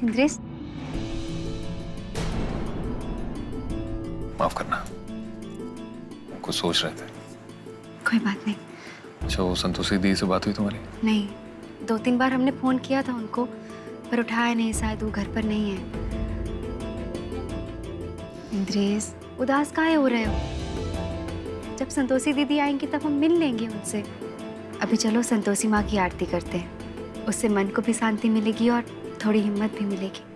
इंद्रेश, माफ करना, कुछ सोच रहे थे। कोई बात नहीं। अच्छा, वो संतोषी दी से बात हुई तुम्हारी? नहीं, 2-3 बार हमने फोन किया था उनको, पर उठाया नहीं, शायद वो घर पर नहीं है। इंद्रेश, उदास काहे हो रहे हो? जब संतोषी दीदी आएंगी तब हम मिल लेंगे उनसे। अभी चलो संतोषी माँ की आरती करते हैं, उससे मन को भी शांति मिलेगी और थोड़ी हिम्मत भी मिलेगी।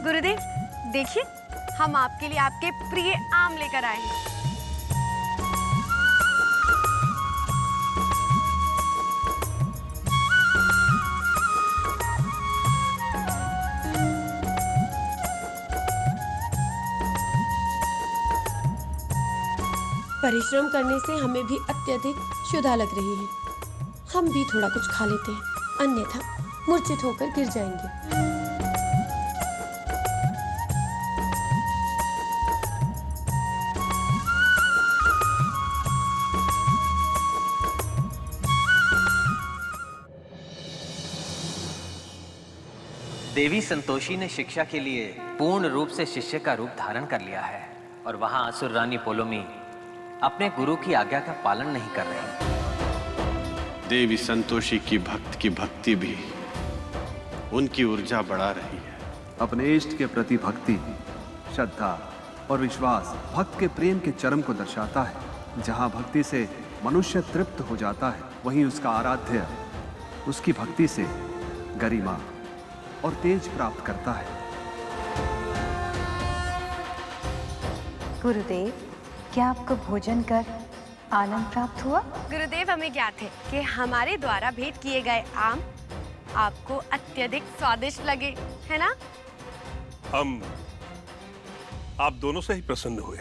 गुरुदेव, देखिए, हम आपके लिए आपके प्रिय आम लेकर आए हैं। परिश्रम करने से हमें भी अत्यधिक क्षुधा लग रही है। हम भी थोड़ा कुछ खा लेते हैं, अन्यथा मूर्छित होकर गिर जाएंगे। देवी संतोषी ने शिक्षा के लिए पूर्ण रूप से शिष्य का रूप धारण कर लिया है और वहां असुर रानी पोलोमी अपने गुरु की आज्ञा का पालन नहीं कर रही। देवी संतोषी की भक्त की भक्ति भी उनकी ऊर्जा बढ़ा रही है। अपने इष्ट के प्रति भक्ति, श्रद्धा और विश्वास भक्त के प्रेम के चरम को दर्शाता है। जहाँ भक्ति से मनुष्य तृप्त हो जाता है, वहीं उसका आराध्य उसकी भक्ति से गरिमा और तेज प्राप्त करता है। गुरुदेव, क्या आपको भोजन कर आनंद प्राप्त हुआ? गुरुदेव, हमें ज्ञात है कि हमारे द्वारा भेंट किए गए आम आपको अत्यधिक स्वादिष्ट लगे, है ना? हम आप दोनों से ही प्रसन्न हुए।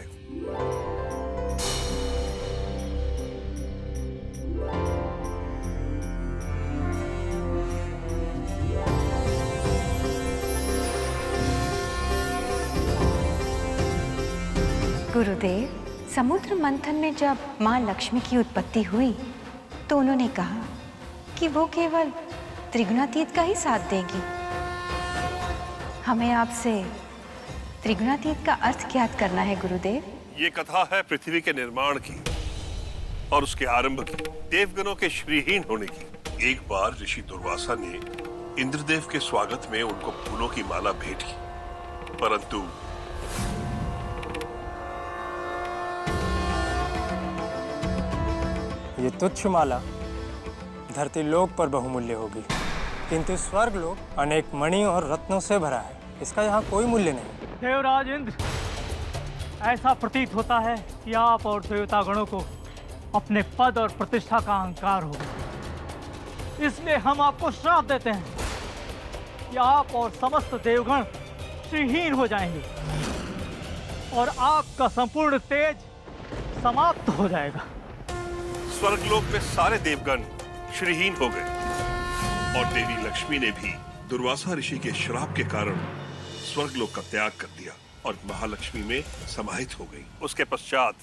गुरुदेव, समुद्र मंथन में जब माँ लक्ष्मी की उत्पत्ति हुई तो उन्होंने कहा कि वो केवल त्रिगुणातीत का ही साथ देगी। हमें आपसे त्रिगुणातीत का अर्थ ज्ञात करना है गुरुदेव। ये कथा है पृथ्वी के निर्माण की और उसके आरंभ की, देवगणों के श्रीहीन होने की। एक बार ऋषि दुर्वासा ने इंद्रदेव के स्वागत में उनको फूलों की माला भेंट की, परंतु ये तुच्छ माला धरती लोक पर बहुमूल्य होगी, किंतु स्वर्ग लोक अनेक मणि और रत्नों से भरा है। इसका यहाँ कोई मूल्य नहीं। देवराज इंद्र, ऐसा प्रतीत होता है कि आप और देवतागणों को अपने पद और प्रतिष्ठा का अहंकार हो, इसलिए हम आपको श्राप देते हैं कि आप और समस्त देवगण श्रीहीन हो जाएंगे और आपका संपूर्ण तेज समाप्त हो जाएगा। स्वर्गलोक में सारे देवगण श्रीहीन हो गए और देवी लक्ष्मी ने भी दुर्वासा ऋषि के श्राप के कारण स्वर्गलोक का त्याग कर दिया और महालक्ष्मी में समाहित हो गई। उसके पश्चात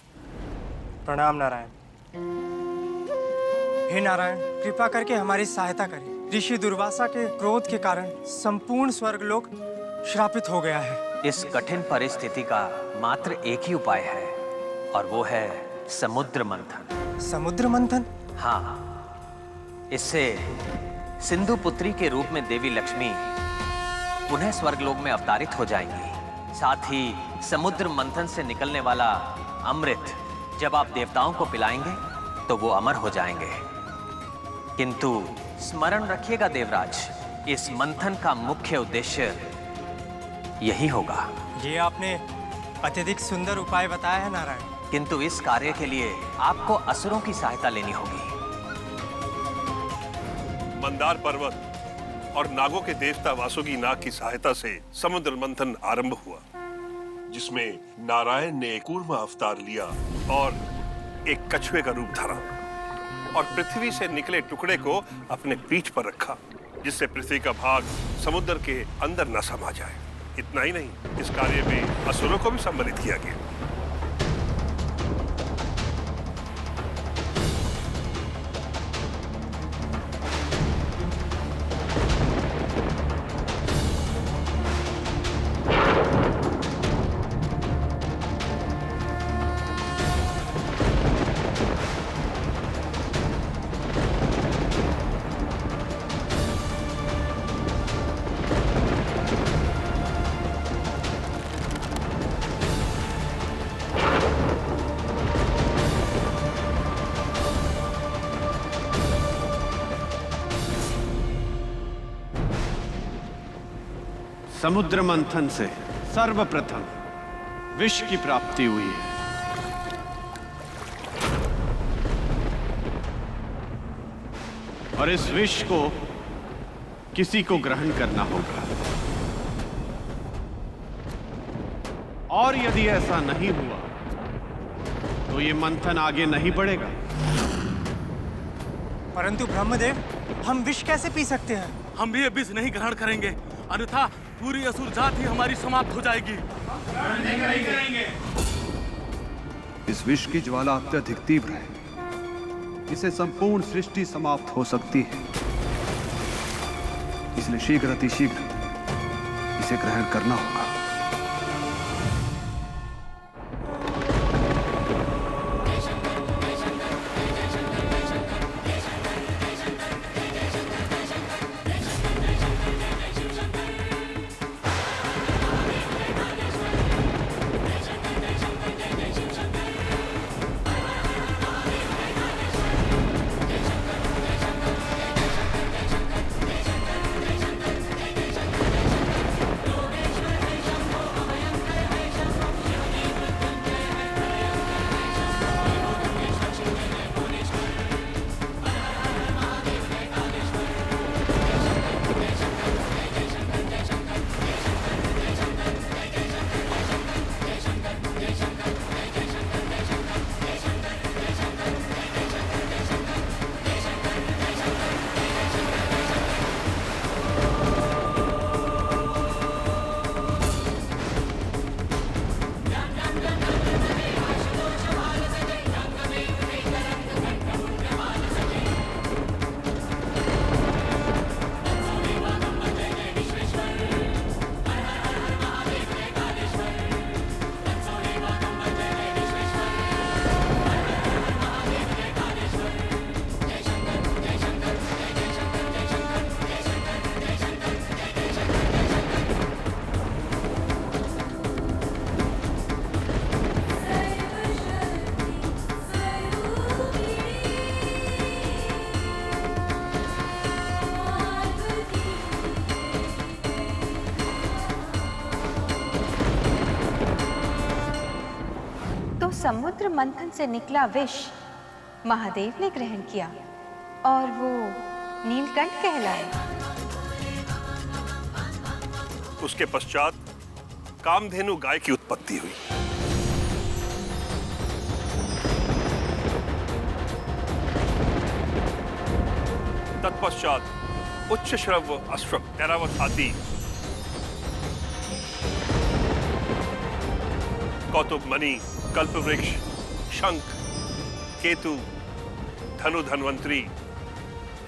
प्रणाम नारायण। हे नारायण, कृपा करके हमारी सहायता करें। ऋषि दुर्वासा के क्रोध के कारण संपूर्ण स्वर्गलोक श्रापित हो गया है। इस कठिन परिस्थिति का मात्र एक ही उपाय है और वो है समुद्र मंथन। समुद्र मंथन? हाँ, इससे सिंधु पुत्री के रूप में देवी लक्ष्मी पुनः स्वर्गलोक में अवतारित हो जाएंगी। साथ ही समुद्र मंथन से निकलने वाला अमृत जब आप देवताओं को पिलाएंगे तो वो अमर हो जाएंगे। किंतु स्मरण रखिएगा देवराज, इस मंथन का मुख्य उद्देश्य यही होगा। ये आपने अत्यधिक सुंदर उपाय बताया है नारायण, किंतु इस कार्य के लिए आपको असुरों की सहायता लेनी होगी। मंदार पर्वत और नागों के देवता वासुकी नाग की सहायता से समुद्र मंथन आरंभ हुआ, जिसमें नारायण ने एक कूर्मा अवतार लिया और एक कछुए का रूप धरा और पृथ्वी से निकले टुकड़े को अपने पीठ पर रखा, जिससे पृथ्वी का भाग समुद्र के अंदर न समा जाए। इतना ही नहीं, इस कार्य में असुरों को भी सम्मिलित किया गया। समुद्र मंथन से सर्वप्रथम विष की प्राप्ति हुई है। और इस विष को किसी को ग्रहण करना होगा, और यदि ऐसा नहीं हुआ तो ये मंथन आगे नहीं बढ़ेगा। परंतु ब्रह्मदेव, हम विष कैसे पी सकते हैं? हम भी ये विष नहीं ग्रहण करेंगे, अन्यथा पूरी असुर जात ही हमारी समाप्त हो जाएगी। नहीं करेंगे। इस विष की ज्वाला अत्यधिक तीव्र है, इसे संपूर्ण सृष्टि समाप्त हो सकती है, इसलिए शीघ्र अतिशीघ्र इसे ग्रहण करना होगा। समुद्र मंथन से निकला विष महादेव ने ग्रहण किया और वो नीलकंठ कहलाए। उसके पश्चात कामधेनु गाय की उत्पत्ति हुई। तत्पश्चात उच्च श्रव्य अश्वक ऐरावत आदि कौतुक मणि, कल्पवृक्ष, शंख, केतु, धनु धन्वंतरी,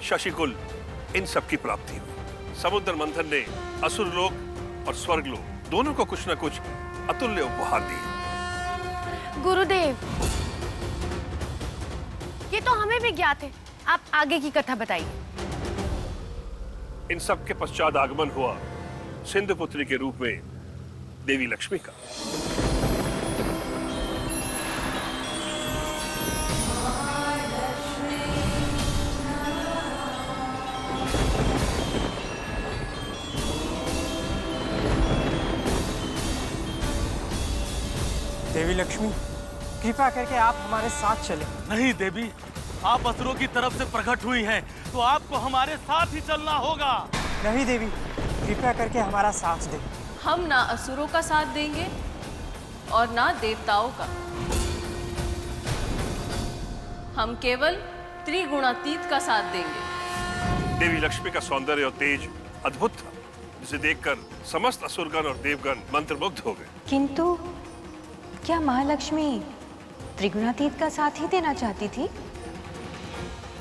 शशिकुल, इन सब की प्राप्ति हुई। समुद्र मंथन ने असुरलोक और स्वर्गलोक दोनों को कुछ न कुछ अतुल्य उपहार दिए। गुरुदेव, ये तो हमें भी ज्ञात है, आप आगे की कथा बताइए। इन सब के पश्चात आगमन हुआ सिंधु पुत्री के रूप में देवी लक्ष्मी का। देवी लक्ष्मी, कृपा करके आप हमारे साथ चलें। नहीं देवी, आप असुरों की तरफ से प्रकट हुई हैं, तो आपको हमारे साथ ही चलना होगा। नहीं देवी, कृपया करके हमारा साथ दें। हम ना असुरों का साथ देंगे और ना देवताओं का। हम केवल त्रिगुणातीत का साथ देंगे। देवी लक्ष्मी का सौंदर्य और तेज अद्भुत था, जिसे देखकर समस्त असुरगण और देवगण मंत्रमुग्ध हो गए। किंतु क्या महालक्ष्मी त्रिगुणातीत का साथ ही देना चाहती थी?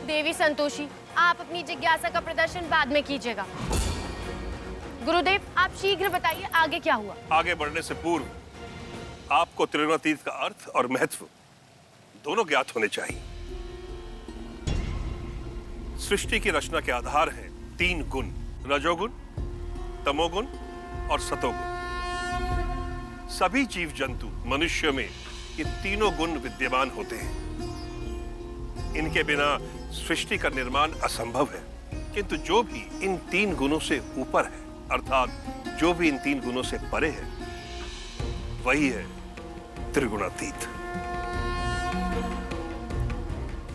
देवी संतोषी, आप अपनी जिज्ञासा का प्रदर्शन बाद में कीजिएगा। गुरुदेव, आप शीघ्र बताइए आगे क्या हुआ। आगे बढ़ने से पूर्व आपको त्रिगुणातीत का अर्थ और महत्व दोनों ज्ञात होने चाहिए। सृष्टि की रचना के आधार हैं 3 गुण, रजोगुण, तमोगुण और सतोगुण। सभी जीव जंतु मनुष्य में ये तीनों गुण विद्यमान होते हैं। इनके बिना सृष्टि का निर्माण असंभव है। किंतु जो भी इन 3 गुणों से ऊपर है, अर्थात जो भी इन 3 गुणों से परे है, वही है त्रिगुणातीत।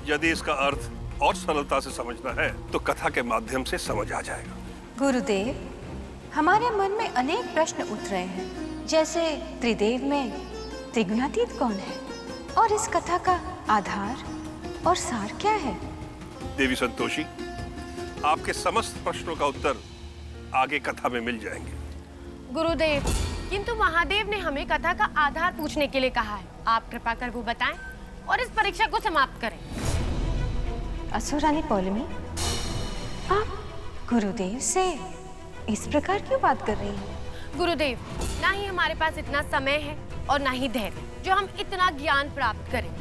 यदि इसका अर्थ और सरलता से समझना है तो कथा के माध्यम से समझ आ जाएगा। गुरुदेव, हमारे मन में अनेक प्रश्न उठ रहे हैं, जैसे त्रिदेव में त्रिगुणातीत कौन है और इस कथा का आधार और सार क्या है? देवी संतोषी, आपके समस्त प्रश्नों का उत्तर आगे कथा में मिल जाएंगे। गुरुदेव, किंतु महादेव ने हमें कथा का आधार पूछने के लिए कहा है। आप कृपा कर वो बताएं और इस परीक्षा को समाप्त करें। असुरानी पौलमी, आप गुरुदेव से इस प्रकार क्यों बात कर रही हैं? गुरुदेव, ना ही हमारे पास इतना समय है और ना ही धैर्य जो हम इतना ज्ञान प्राप्त करें।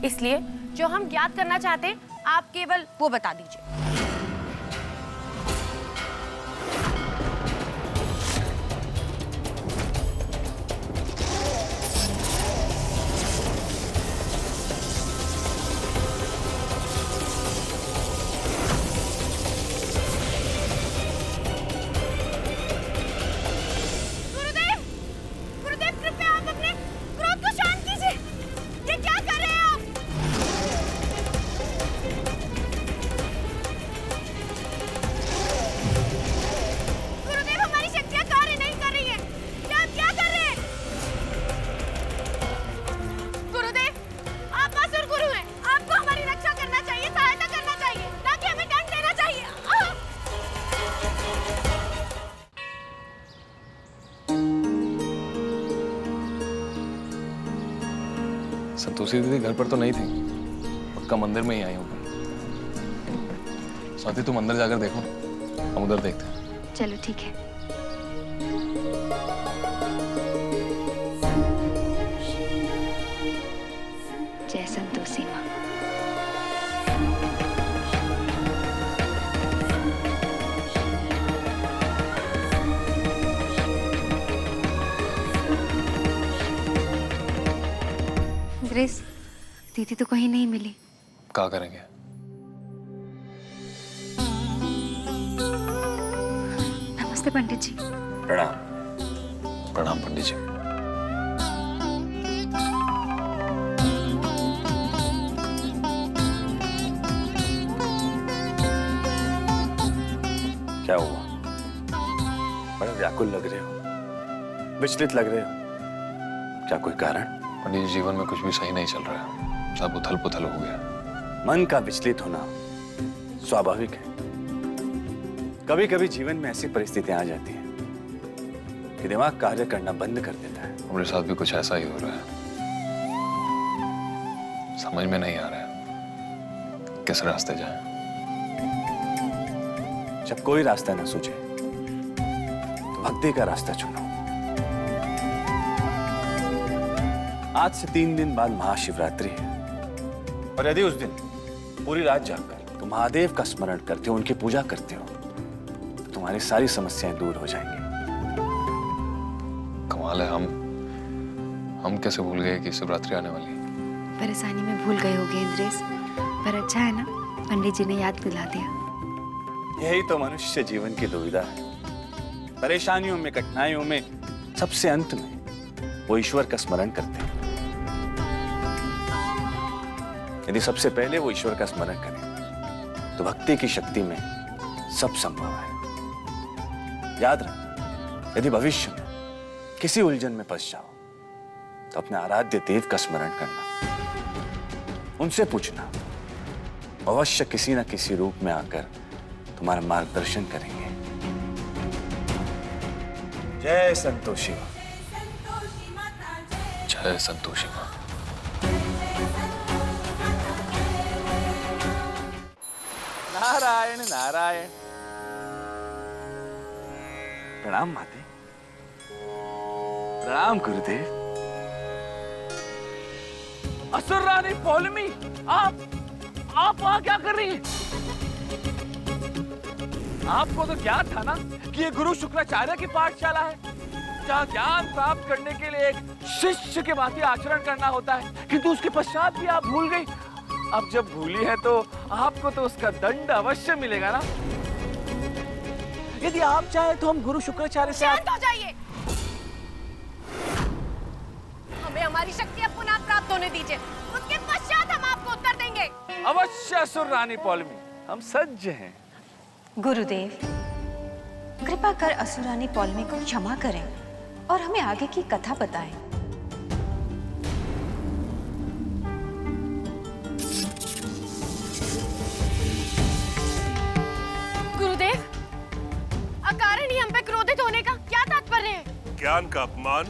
इसलिए जो हम ज्ञात करना चाहते हैं, आप केवल वो बता दीजिए। संतोषी दीदी घर पर तो नहीं थी, पक्का मंदिर में ही आई होगी। स्वाति, तुम अंदर जाकर देखो, हम उधर देखते हैं। चलो ठीक है। जय संतोषी माँ। ग्रेस, दीदी तो कहीं नहीं मिली। क्या करेंगे? नमस्ते पंडित जी। प्रणाम। प्रणाम पंडित जी। क्या हुआ? बड़े व्याकुल लग रहे हो, विचलित लग रहे हो, क्या कोई कारण? पंडित जी, जीवन में कुछ भी सही नहीं चल रहा है, सब उथल पुथल हो गया। मन का विचलित होना स्वाभाविक है। कभी कभी जीवन में ऐसी परिस्थितियां आ जाती हैं कि दिमाग कार्य करना बंद कर देता है। हमारे साथ भी कुछ ऐसा ही हो रहा है, समझ में नहीं आ रहा है किस रास्ते जाएं। जब कोई रास्ता ना सूझे तो भक्ति का रास्ता चुनो। आज से 3 दिन बाद महाशिवरात्रि है, और यदि उस दिन पूरी रात जागकर तुम महादेव का स्मरण करते हो, उनकी पूजा करते हो, तो तुम्हारी सारी समस्याएं दूर हो जाएंगी। कमाल है, हम कैसे भूल गए कि शिवरात्रि आने वाली है। परेशानी में भूल गए होगे इंद्रेश, पर अच्छा है ना, पंडित जी ने याद दिला दिया। यही तो मनुष्य जीवन की दुविधा है। परेशानियों में, कठिनाइयों में, सबसे अंत में वो ईश्वर का स्मरण करते हैं। यदि सबसे पहले वो ईश्वर का स्मरण करें तो भक्ति की शक्ति में सब संभव है। याद रख, यदि भविष्य में किसी उलझन में फंस जाओ तो अपने आराध्य देव का स्मरण करना, उनसे पूछना, अवश्य किसी न किसी रूप में आकर तुम्हारा मार्गदर्शन करेंगे। जय संतोषी मां। जय संतोषी मां। नारायण नारायण। प्रणाम माते। प्रणाम गुरुदेव। असुर रानी पौलमी, आप वहां क्या कर रही हैं? आपको तो ज्ञान था ना कि ये गुरु शुक्राचार्य की पाठशाला है, जहाँ ज्ञान प्राप्त करने के लिए एक शिष्य के भांति आचरण करना होता है, किंतु उसके पश्चात भी आप भूल गई। अब जब भूली है तो आपको तो उसका दंड अवश्य मिलेगा ना। यदि आप चाहे तो हम गुरु शुक्राचार्य से शांत हो जाइए। हमें हमारी शक्तियां पुनः प्राप्त होने दीजिए, उसके पश्चात हम आपको उत्तर देंगे। अवश्य असुर रानी पौलमी, हम सज्ज हैं। गुरुदेव, कृपा कर असुरानी पौलमी को क्षमा करें और हमें आगे की कथा बताएं। गुरुदेव, अकारण ही हम पे क्रोधित होने का क्या तात्पर्य है? ज्ञान का अपमान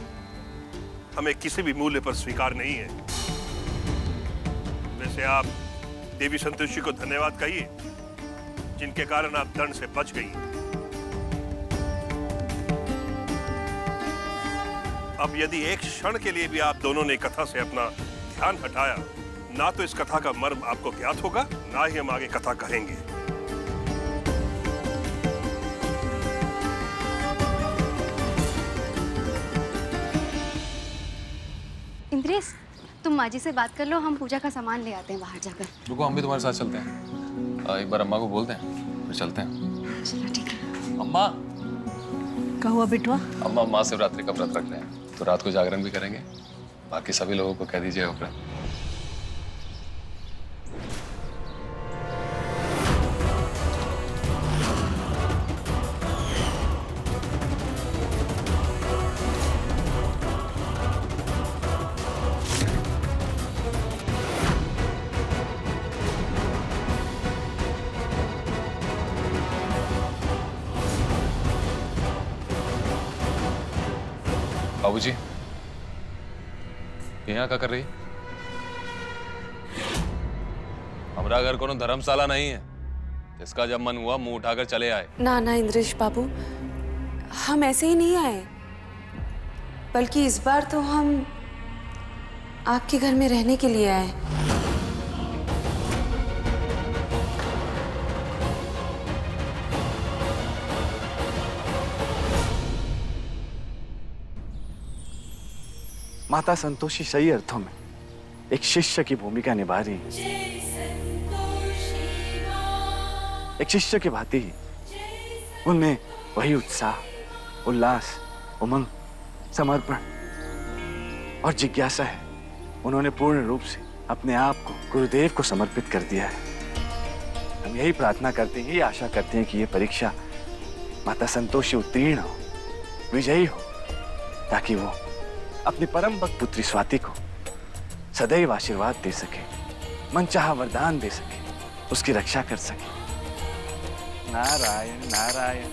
हमें किसी भी मूल्य पर स्वीकार नहीं है। वैसे आप देवी संतोषी को धन्यवाद कहिए, जिनके कारण आप दंड से बच गई। अब यदि एक क्षण के लिए भी आप दोनों ने कथा से अपना ध्यान हटाया, ना तो इस कथा का मर्म आपको ज्ञात होगा, ना ही हम आगे कथा कहेंगे। इंद्रेश, तुम माँ जी से बात कर लो, हम पूजा का सामान ले आते हैं बाहर जाकर। रुको, हम भी तुम्हारे साथ चलते हैं। एक बार अम्मा को बोलते हैं, फिर चलते हैं। चलो ठीक है। अम्मा। क्या हुआ बेटवा? अम्मा महाशिवरात्रि का व्रत रख रहे हैं, तो रात को जागरण भी करेंगे। बाकी सभी लोगों को कह दीजिए व्रत। बाबूजी, यहाँ क्या कर रही? हमारा घर कोनो धर्मशाला नहीं है, इसका जब मन हुआ मुंह उठाकर चले आए। ना ना इंद्रेश बाबू, हम ऐसे ही नहीं आए, बल्कि इस बार तो हम आपके घर में रहने के लिए आए। माता संतोषी सही अर्थों में एक शिष्य की भूमिका निभा रही है। एक शिष्य की भांति ही उनमें वही उत्साह, उल्लास, उमंग, समर्पण और जिज्ञासा है। उन्होंने पूर्ण रूप से अपने आप को गुरुदेव को समर्पित कर दिया है। हम यही प्रार्थना करते हैं, यही आशा करते हैं कि ये परीक्षा माता संतोषी उत्तीर्ण हो, विजयी हो, ताकि वो अपनी परम भक्त पुत्री स्वाति को सदैव आशीर्वाद दे सके, मनचाहा वरदान दे सके, उसकी रक्षा कर सके। नारायण नारायण।